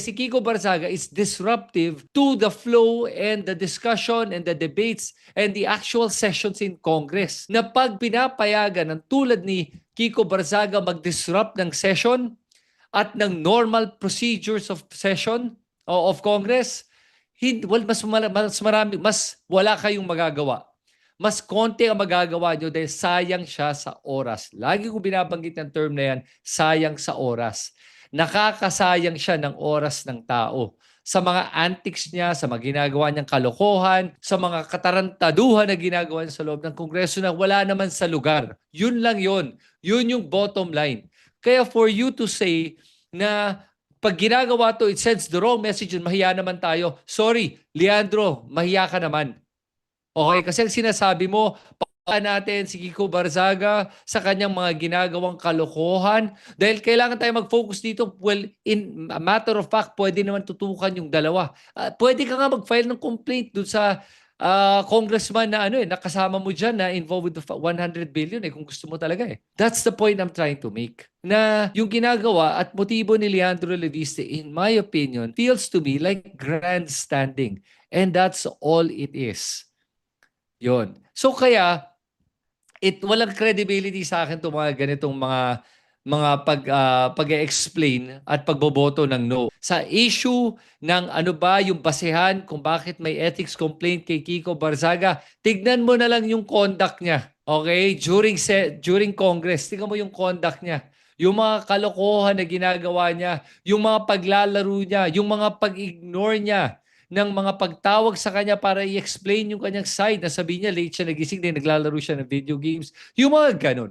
Si Kiko Barzaga is disruptive to the flow and the discussion and the debates and the actual sessions in Congress. Na pag pinapayagan ng tulad ni Kiko Barzaga mag-disrupt ng session at ng normal procedures of session o of Congress, mas wala kayong magagawa. Mas konti ang magagawa nyo dahil sayang siya sa oras. Lagi kong binabanggit ng term na yan, sayang sa oras. Nakakasayang siya ng oras ng tao sa mga antics niya, sa mga ginagawa niyang kalokohan, sa mga katarantaduhan na ginagawa niya sa loob ng Kongreso na wala naman sa lugar. Yun lang yun. Yun yung bottom line. Kaya for you to say na pag ginagawa to, it sends the wrong message and mahiya naman tayo. Sorry, Leandro, mahiya ka naman. Okay, kasi ang sinasabi mo, natin si Kiko Barzaga sa kanyang mga ginagawang kalokohan dahil kailangan tayo mag-focus dito. Well, in a matter of fact, pwede naman tutukan yung dalawa. Pwede ka nga mag-file ng complaint doon sa congressman na nakasama mo dyan na involved with the 100 billion kung gusto mo talaga That's the point I'm trying to make. Na yung ginagawa at motibo ni Leandro Leviste, in my opinion, feels to me like grandstanding. And that's all it is. Yon. So kaya, walang credibility sa akin itong mga ganitong mga pag-explain at pagboboto ng no. Sa issue ng ano ba yung basehan kung bakit may ethics complaint kay Kiko Barzaga, tignan mo na lang yung conduct niya. Okay? During Congress, tignan mo yung conduct niya. Yung mga kalokohan na ginagawa niya, yung mga paglalaro niya, yung mga pag-ignore niya ng mga pagtawag sa kanya para i-explain yung kanyang side na sabi niya late siya nagising din naglalaro siya ng video games. Yung mga ganun.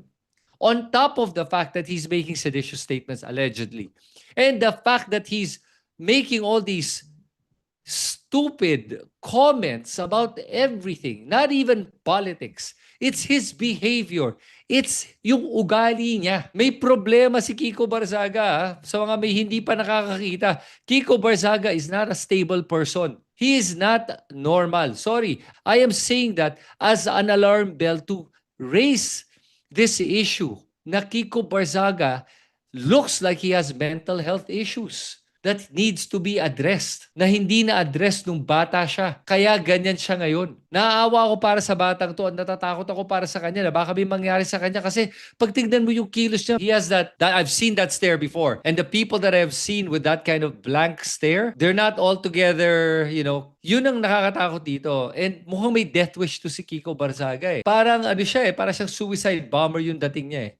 On top of the fact that he's making seditious statements allegedly. And the fact that he's making all these stupid comments about everything, not even politics. It's his behavior. It's yung ugali niya. May problema si Kiko Barzaga. Sa mga may hindi pa nakakakita, Kiko Barzaga is not a stable person. He is not normal. Sorry, I am saying that as an alarm bell to raise this issue na Kiko Barzaga looks like he has mental health issues that needs to be addressed, na hindi na-address nung bata siya. Kaya ganyan siya ngayon. Naaawa ako para sa batang to at natatakot ako para sa kanya na baka may mangyari sa kanya kasi pag tignan mo yung kilos niya, he has that I've seen that stare before. And the people that I've seen with that kind of blank stare, they're not all together, yun ang nakakatakot dito. And mukhang may death wish to si Kiko Barzaga Parang siya parang siyang suicide bomber yung dating niya